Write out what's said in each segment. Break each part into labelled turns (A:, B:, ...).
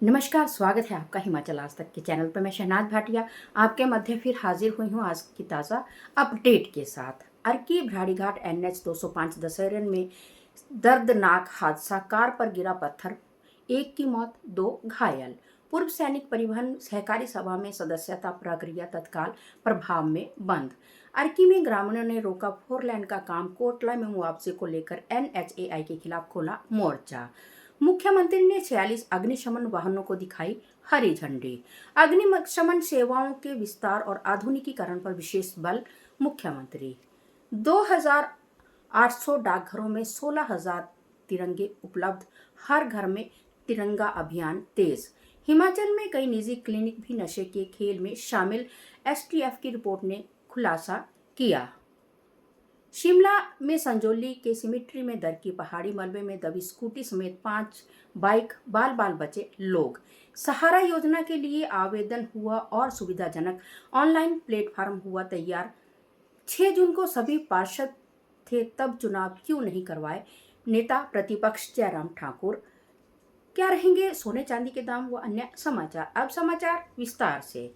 A: नमस्कार, स्वागत है आपका हिमाचल आज तक के चैनल पर। मैं शहनाज भाटिया आपके मध्य फिर हाजिर हुई हूँ आज की ताज़ा अपडेट के साथ। अर्की भराड़ीघाट NH 205 दशहरन में दर्दनाक हादसा, कार पर गिरा पत्थर, एक की मौत, 2 घायल। पूर्व सैनिक परिवहन सहकारी सभा में सदस्यता प्रक्रिया तत्काल प्रभाव में बंद। अर्की में ग्रामीणों ने रोका 4 लेन का काम, कोटला में मुआवजे को लेकर NHAI के खिलाफ खोला मोर्चा। मुख्यमंत्री ने 46 अग्निशमन वाहनों को दिखाई हरी झंडी। अग्निशमन सेवाओं के विस्तार और आधुनिकीकरण पर विशेष बल। मुख्यमंत्री 2800 डाकघरों में 16,000 तिरंगे उपलब्ध, हर घर में तिरंगा अभियान तेज। हिमाचल में कई निजी क्लिनिक भी नशे के खेल में शामिल, STF की रिपोर्ट ने खुलासा किया। शिमला में संजौली के सिमिट्री में दरकी पहाड़ी मलबे में दबी स्कूटी समेत 5 बाइक, बाल बाल बचे लोग। सहारा योजना के लिए आवेदन हुआ और सुविधाजनक, ऑनलाइन प्लेटफॉर्म हुआ तैयार। 6 जून को सभी पार्षद थे, तब चुनाव क्यों नहीं करवाए? नेता प्रतिपक्ष जयराम ठाकुर। क्या रहेंगे सोने चांदी के दाम व अन्य समाचार? अब समाचार विस्तार से।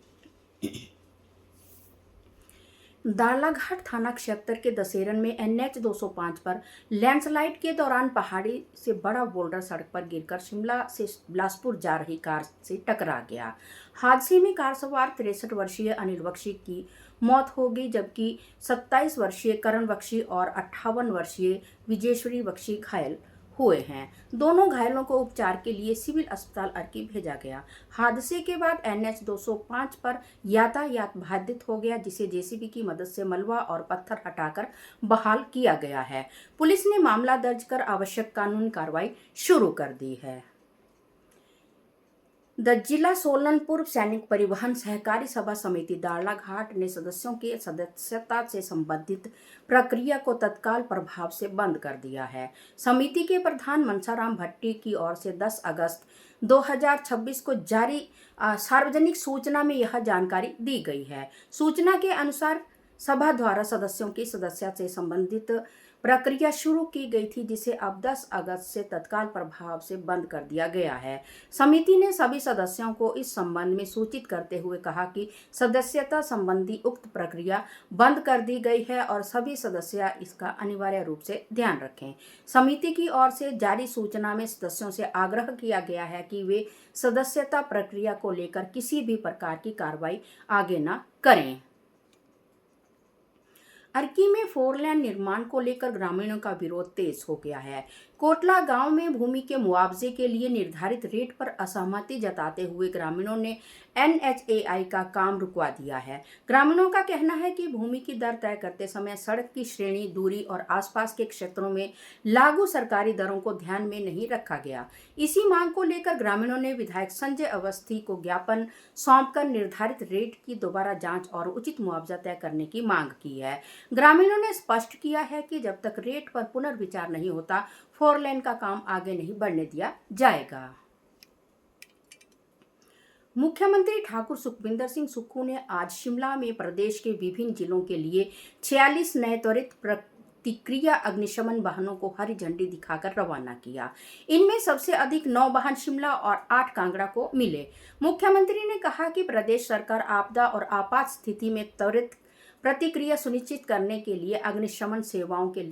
A: दाड़लाघाट थाना क्षेत्र के दशहरन में NH 205 पर लैंडस्लाइड के दौरान पहाड़ी से बड़ा बोल्डर सड़क पर गिरकर शिमला से बिलासपुर जा रही कार से टकरा गया। हादसे में कार सवार 63 वर्षीय अनिल बख्शी की मौत हो गई, जबकि 27 वर्षीय करण बख्शी और 58 वर्षीय विजेश्वरी बख्शी घायल हुए हैं। दोनों घायलों को उपचार के लिए सिविल अस्पताल अर्की भेजा गया। हादसे के बाद NH 205 पर यातायात बाधित हो गया, जिसे JCB की मदद से मलबा और पत्थर हटाकर बहाल किया गया है। पुलिस ने मामला दर्ज कर आवश्यक कानूनी कार्रवाई शुरू कर दी है। जिला सोलन पूर्व सैनिक परिवहन सहकारी सभा समिति दाड़लाघाट ने सदस्यों की सदस्यता से संबंधित प्रक्रिया को तत्काल प्रभाव से बंद कर दिया है। समिति के प्रधान मनसाराम भट्टी की ओर से 10 अगस्त 2026 को जारी सार्वजनिक सूचना में यह जानकारी दी गई है। सूचना के अनुसार सभा द्वारा सदस्यों की सदस्यता से संबंधित प्रक्रिया शुरू की गई थी, जिसे अब 10 अगस्त से तत्काल प्रभाव से बंद कर दिया गया है। समिति ने सभी सदस्यों को इस संबंध में सूचित करते हुए कहा कि सदस्यता संबंधी उक्त प्रक्रिया बंद कर दी गई है और सभी सदस्य इसका अनिवार्य रूप से ध्यान रखें। समिति की ओर से जारी सूचना में सदस्यों से आग्रह किया गया है कि वे सदस्यता प्रक्रिया को लेकर किसी भी प्रकार की कार्रवाई आगे न करें। अर्की में 4 लेन निर्माण को लेकर ग्रामीणों का विरोध तेज हो गया है। कोटला गांव में भूमि के मुआवजे के लिए निर्धारित रेट पर असहमति जताते हुए ग्रामीणों ने NHAI का काम रुकवा दिया है। ग्रामीणों का कहना है कि भूमि की दर तय करते समय सड़क की श्रेणी, दूरी और आसपास के क्षेत्रों में लागू सरकारी दरों को ध्यान में नहीं रखा गया। इसी मांग को लेकर ग्रामीणों ने विधायक संजय अवस्थी को ज्ञापन सौंपकर निर्धारित रेट की दोबारा जांच और उचित मुआवजा तय करने की मांग की है। ग्रामीणों ने स्पष्ट किया है कि जब तक रेट पर पुनर्विचार नहीं होता, 4 लेन का काम आगे नहीं बढ़ने दिया जाएगा। मुख्यमंत्री ठाकुर सुखविंदर सिंह सुक्खू ने आज शिमला में प्रदेश के विभिन्न जिलों के लिए 46 नए त्वरित प्रतिक्रिया अग्निशमन वाहनों को हरी झंडी दिखाकर रवाना किया। इनमें सबसे अधिक 9 वाहन शिमला और 8 कांगड़ा को मिले। मुख्यमंत्री ने कहा कि प्रदेश सरकार आपदा और आपात स्थिति में त्वरित प्रतिक्रिया सुनिश्चित करने के लिए अग्निशमन सेवाओं के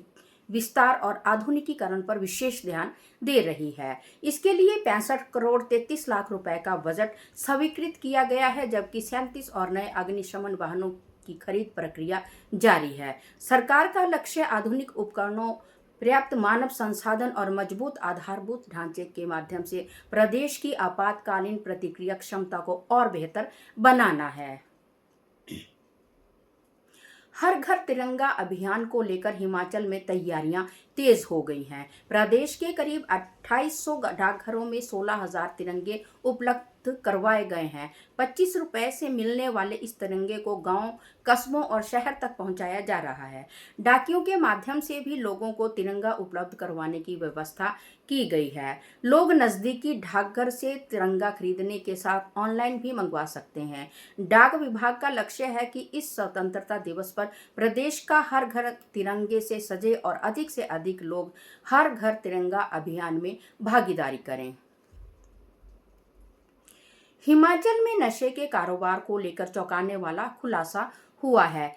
A: विस्तार और आधुनिकीकरण पर विशेष ध्यान दे रही है। इसके लिए 65 करोड़ 33 लाख रुपए का बजट स्वीकृत किया गया है, जबकि 37 और नए अग्निशमन वाहनों की खरीद प्रक्रिया जारी है। सरकार का लक्ष्य आधुनिक उपकरणों, पर्याप्त मानव संसाधन और मजबूत आधारभूत ढांचे के माध्यम से प्रदेश की आपातकालीन प्रतिक्रिया क्षमता को और बेहतर बनाना है। हर घर तिरंगा अभियान को लेकर हिमाचल में तैयारियां तेज हो गई हैं। प्रदेश के करीब 2800 डाकघरों में 16,000 तिरंगे उपलब्ध करवाए गए हैं। 25 रुपए से मिलने वाले इस तिरंगे को गांव, कस्बों और शहर तक पहुंचाया जा रहा है। डाकियों के माध्यम से भी लोगों को तिरंगा उपलब्ध करवाने की व्यवस्था की गई है। लोग नजदीकी डाकघर से तिरंगा खरीदने के साथ ऑनलाइन भी मंगवा सकते हैं। डाक विभाग का लक्ष्य है कि इस स्वतंत्रता दिवस पर प्रदेश का हर घर तिरंगे से सजे और अधिक से अधिक लोग हर घर तिरंगा अभियान में भागीदारी करें। हिमाचल में नशे के कारोबार को लेकर चौंकाने वाला खुलासा हुआ है।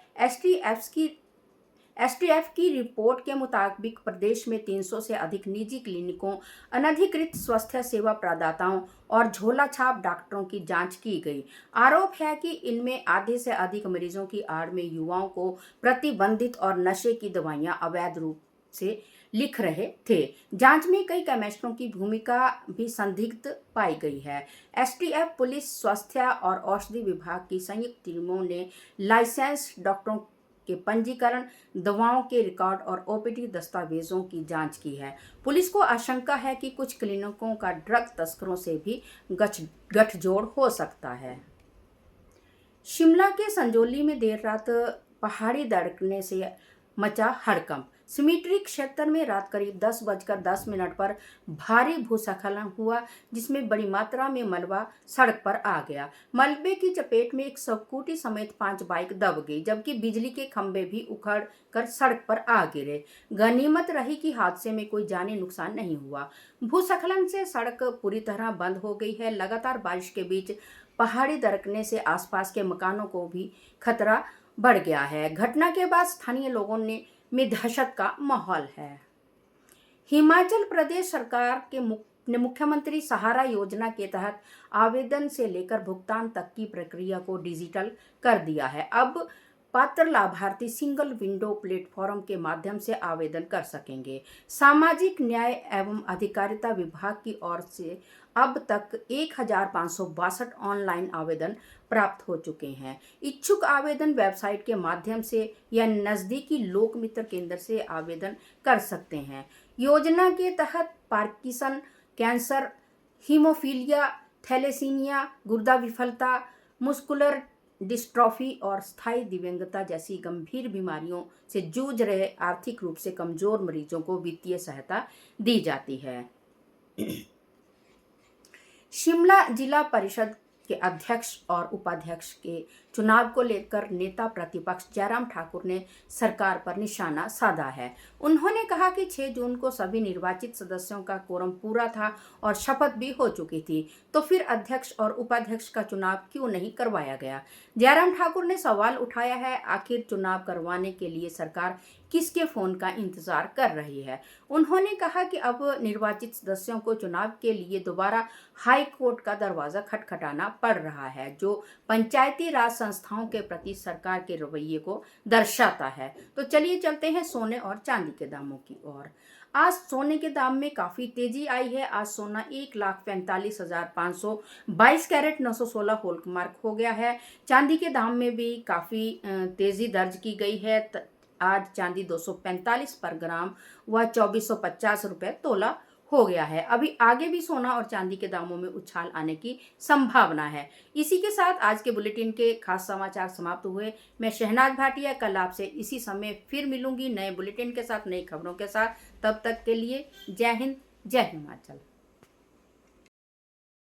A: एसटीएफ की रिपोर्ट के मुताबिक प्रदेश में 300 से अधिक निजी क्लिनिकों, अनधिकृत स्वास्थ्य सेवा प्रदाताओं और झोला छाप डॉक्टरों की जांच की गई। आरोप है कि इनमें आधे से अधिक मरीजों की आड़ में युवाओं को प्रतिबंधित और नशे की दवाइयां अवैध रूप से लिख रहे थे। जांच में कई केमिस्टों की भूमिका भी संदिग्ध पाई गई है। एसटीएफ, पुलिस, स्वास्थ्य और औषधि विभाग की संयुक्त टीमों ने लाइसेंस डॉक्टरों के पंजीकरण, दवाओं के रिकॉर्ड और ओपीडी दस्तावेजों की जांच की है। पुलिस को आशंका है कि कुछ क्लिनिकों का ड्रग तस्करों से भी गठजोड़ हो सकता है। शिमला के संजौली में देर रात पहाड़ी दरकने से मचा हड़कंप। सिमिट्री क्षेत्र में रात करीब 10:10 पर भारी भूस्खलन हुआ, जिसमें बड़ी मात्रा में मलबा सड़क पर आ गया। मलबे की चपेट में एक स्कूटी समेत 5 बाइक दब गई, जबकि बिजली के खंभे भी उखड़ कर सड़क पर आ गिरे। गनीमत रही कि हादसे में कोई जानी नुकसान नहीं हुआ। भूस्खलन से सड़क पूरी तरह बंद हो गई है। लगातार बारिश के बीच पहाड़ी दरकने से आसपास के मकानों को भी खतरा बढ़ गया है। घटना के बाद स्थानीय लोगों में दहशत का माहौल है। हिमाचल प्रदेश सरकार ने मुख्यमंत्री सहारा योजना के तहत आवेदन से लेकर भुगतान तक की प्रक्रिया को डिजिटल कर दिया है। अब पात्र लाभार्थी सिंगल विंडो प्लेटफॉर्म के माध्यम से आवेदन कर सकेंगे। सामाजिक न्याय एवं अधिकारिता विभाग की ओर से अब तक 1562 ऑनलाइन आवेदन प्राप्त हो चुके हैं। इच्छुक आवेदन वेबसाइट के माध्यम से या नज़दीकी लोक मित्र केंद्र से आवेदन कर सकते हैं। योजना के तहत पार्किंसन, कैंसर, हीमोफीलिया, थैलेसीमिया, गुर्दा विफलता, मुस्कुलर डिस्ट्रॉफी और स्थायी दिव्यांगता जैसी गंभीर बीमारियों से जूझ रहे आर्थिक रूप से कमजोर मरीजों को वित्तीय सहायता दी जाती है। शिमला जिला परिषद के अध्यक्ष और उपाध्यक्ष के चुनाव को लेकर नेता प्रतिपक्ष जयराम ठाकुर ने सरकार पर निशाना साधा है। उन्होंने कहा कि 6 जून को सभी निर्वाचित सदस्यों का कोरम पूरा था और शपथ भी हो चुकी थी, तो फिर अध्यक्ष और उपाध्यक्ष का चुनाव क्यों नहीं करवाया गया। जयराम ठाकुर ने सवाल उठाया है, आखिर चुनाव करवाने के लिए सरकार किसके फोन का इंतजार कर रही है। उन्होंने कहा कि अब निर्वाचित सदस्यों को चुनाव के लिए दोबारा हाई कोर्ट का दरवाजा खटखटाना पड़ रहा है, जो पंचायती राज संस्थाओं के प्रति सरकार के रवैये को दर्शाता है। तो चलिए चलते हैं सोने और चांदी के दामों की ओर। आज सोने के दाम में काफी तेजी आई है। आज सोना 1,45,522 कैरेट 916 हॉलमार्क हो गया है। चांदी के दाम में भी काफी तेजी दर्ज की गई है। आज चांदी 245 पर ग्राम व 2450 रुपए तोला हो गया है। अभी आगे भी सोना और चांदी के दामों में उछाल आने की संभावना है। इसी के साथ आज के बुलेटिन के खास समाचार समाप्त हुए। मैं शहनाज भाटिया कल आपसे इसी समय फिर मिलूंगी नए बुलेटिन के साथ, नई खबरों के साथ। तब तक के लिए जय हिंद, जय हिमाचल।